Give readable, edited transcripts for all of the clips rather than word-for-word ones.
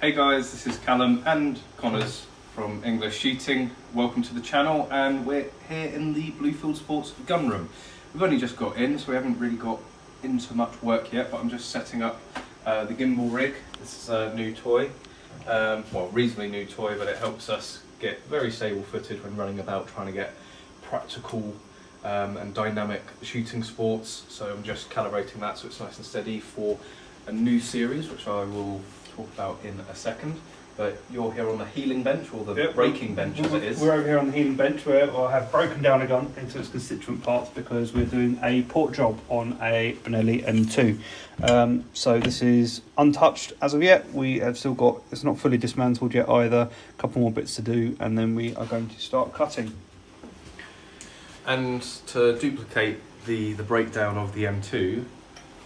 Hey guys, this is Callum and Connors from EnglishShooting. Welcome to the channel, and we're here in the Bluefield Sports gun room. We've only just got in, so we haven't really got into much work yet, but I'm just setting up the gimbal rig. This is a new toy, well, reasonably new toy, but it helps us get very stable footage when running about trying to get practical and dynamic shooting sports. So I'm just calibrating that so it's nice and steady for a new series, which I will talk about in a second. But you're here on the healing bench, or the breaking bench as it is. We're over here on the healing bench where I have broken down a gun into its constituent parts because we're doing a port job on a Benelli M2. So this is untouched as of yet. We have still got, it's not fully dismantled yet either, a couple more bits to do, and then we are going to start cutting. And to duplicate the breakdown of the M2,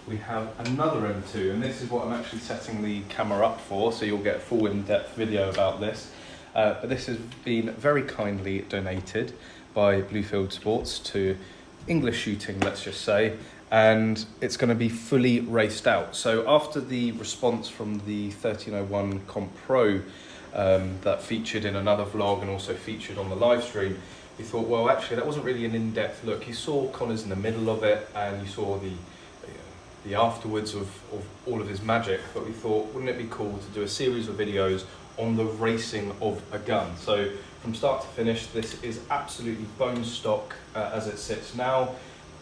we have another M2, and this is what I'm actually setting the camera up for, so you'll get a full in-depth video about this. But this has been very kindly donated by Bluefield Sports to EnglishShooting, let's just say, and it's going to be fully raced out. So after the response from the 1301 Comp Pro that featured in another vlog and also featured on the live stream, we thought, well, actually that wasn't really an in-depth look. You saw Connors in the middle of it, and you saw the afterwards of all of his magic, but we thought, wouldn't it be cool to do a series of videos on the racing of a gun? So from start to finish, this is absolutely bone stock as it sits now.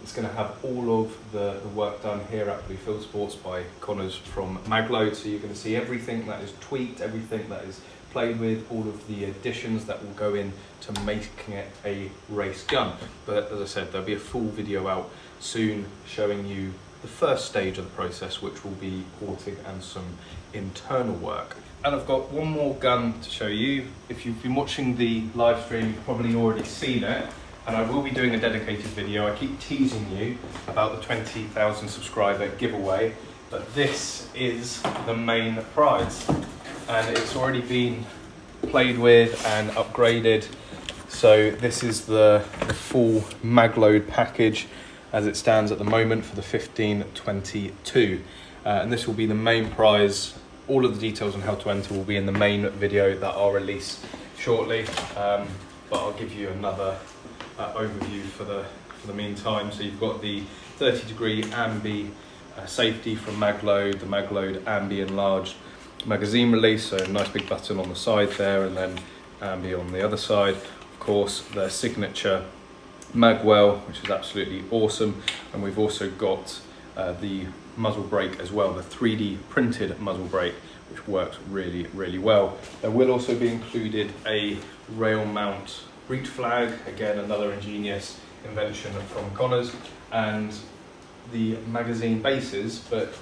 It's going to have all of the work done here at Bluefield Sports by Connors from Magload, so you're going to see everything that is tweaked, everything that is played with, all of the additions that will go in to making it a race gun. But as I said, there'll be a full video out soon showing you the first stage of the process, which will be porting and some internal work. And I've got one more gun to show you. If you've been watching the live stream, you've probably already seen it, and I will be doing a dedicated video. I keep teasing you about the 20,000 subscriber giveaway, but this is the main prize, and it's already been played with and upgraded. So this is the full Magload package as it stands at the moment for the 1522, and this will be the main prize. All of the details on how to enter will be in the main video that I'll release shortly, but I'll give you another overview for the meantime. So you've got the 30-degree ambi safety from Magload, the Magload ambi enlarged magazine release, so a nice big button on the side there, and then ambi on the other side. Of course, their signature magwell, which is absolutely awesome, and we've also got the muzzle brake as well, the 3D printed muzzle brake, which works really well. There will also be included a rail mount breech flag, again another ingenious invention from Connors, and the magazine bases. But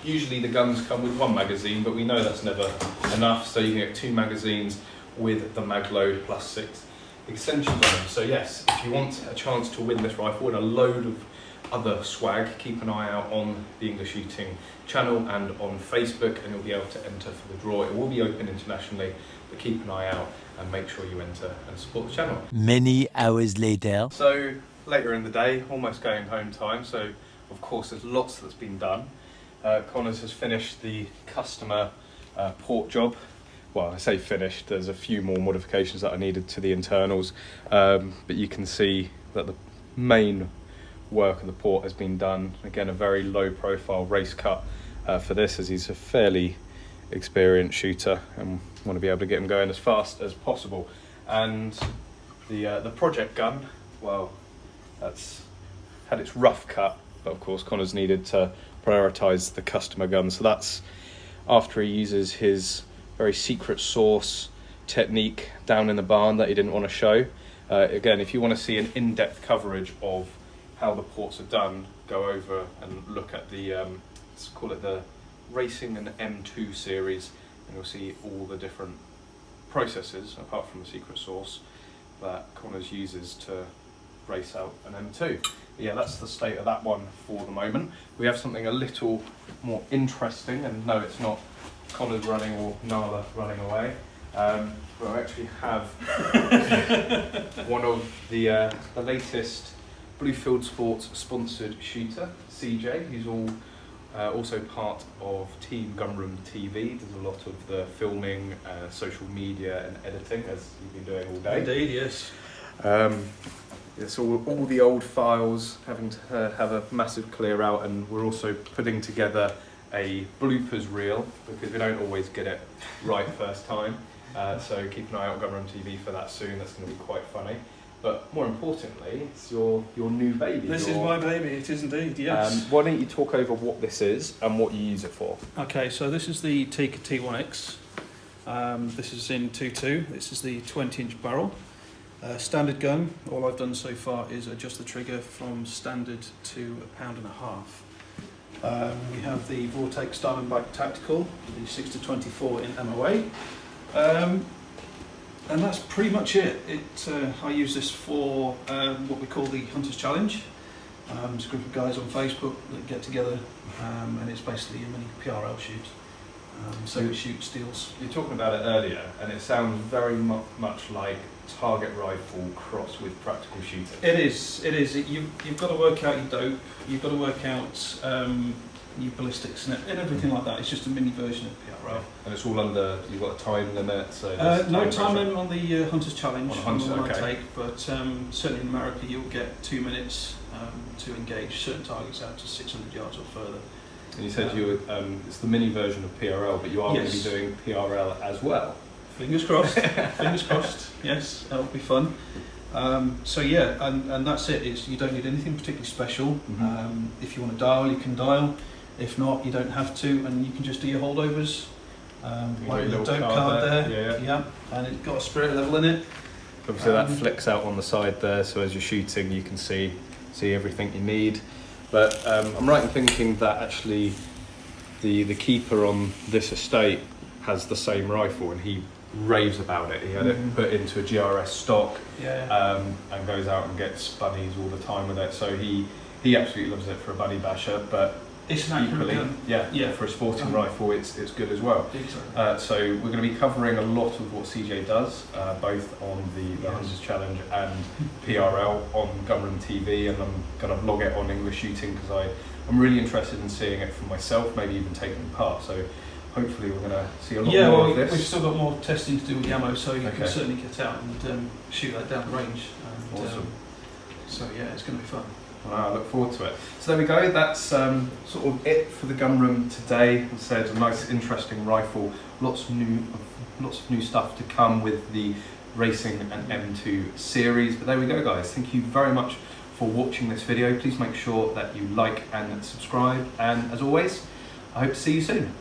usually the guns come with one magazine, but we know that's never enough, so you can get 2 magazines with the Magload plus 6 extensions on them. So yes, if you want a chance to win this rifle and a load of other swag, keep an eye out on the EnglishShooting channel and on Facebook, and you'll be able to enter for the draw. It will be open internationally, but keep an eye out and make sure you enter and support the channel. Many hours later. So later in the day, almost going home time, so of course there's lots that's been done. Connors has finished the customer port job. Well, I say finished, there's a few more modifications that I needed to the internals, but you can see that the main work of the port has been done. Again, a very low profile race cut for this, as he's a fairly experienced shooter and want to be able to get him going as fast as possible. And the project gun, well, that's had its rough cut, but of course Connors needed to prioritise the customer gun, so that's after he uses his very secret sauce technique down in the barn that he didn't want to show. Again, if you want to see an in-depth coverage of how the ports are done, go over and look at the, let's call it the Racing and M2 series, and you'll see all the different processes, apart from the secret sauce, that Connors uses to race out an M2. But yeah, that's the state of that one for the moment. We have something a little more interesting, and no, it's not Connors running or Nala running away. We actually have one of the latest Bluefield Sports sponsored shooter, CJ, who's all Also part of Team Gunroom TV, does a lot of the filming, social media and editing, as you've been doing all day. Indeed, yes. It's all the old files, having to have a massive clear out, and we're also putting together a bloopers reel because we don't always get it right first time. So keep an eye out on Gunroom TV for that soon. That's going to be quite funny. But more importantly, it's your new baby. This is my baby, it is indeed, yes. Why don't you talk over what this is and what you use it for? Okay, so this is the Tikka T1X. This is in 2.2. This is the 20-inch barrel. Standard gun. All I've done so far is adjust the trigger from standard to 1.5 pounds. We have the Vortex Diamondback Tactical, the 6-24 in MOA. And that's pretty much it. I use this for what we call the Hunters Challenge. It's a group of guys on Facebook that get together, and it's basically a mini PRL shoot. So we shoot steels. You were talking about it earlier, and it sounds very much like target rifle crossed with practical shooting. It is. It is. You've got to work out your dope. You've got to work out your ballistics and everything like that. It's just a mini version of PRL. And it's all under. You've got a time limit. So no time limit on the Hunters Challenge. On the Hunters, I take, but certainly in America you'll get 2 minutes to engage certain targets out to 600 yards or further. And you said it's the mini version of PRL, but you are going to be doing PRL as well. Fingers crossed. Fingers crossed. Yes, that'll be fun. So yeah, and that's it. You don't need anything particularly special. Mm-hmm. If you want to dial, you can dial. If not, you don't have to, and you can just do your holdovers. Like the dope card there. Yeah, and it's got a spirit level in it. Obviously that flicks out on the side there, so as you're shooting you can see everything you need. But I'm right in thinking that actually the keeper on this estate has the same rifle, and he raves about it. He had it put into a GRS stock, and goes out and gets bunnies all the time with it. So he absolutely loves it for a bunny basher, but it's an accurate gun. For a sporting rifle, it's good as well. So we're going to be covering a lot of what CJ does, both on the Hunters Challenge and PRL on Gunroom TV, and I'm going to vlog it on EnglishShooting because I'm really interested in seeing it for myself, maybe even taking part. So hopefully we're going to see a lot more of this. We've still got more testing to do with the ammo, so you can certainly get out and shoot that down the range. And, awesome. So yeah, it's going to be fun. Wow, I look forward to it. So there we go, that's sort of it for the Gunroom today. As I said, a nice interesting rifle, lots of new stuff to come with the Racing and M2 series. But there we go guys, thank you very much for watching this video. Please make sure that you like and subscribe, and as always, I hope to see you soon.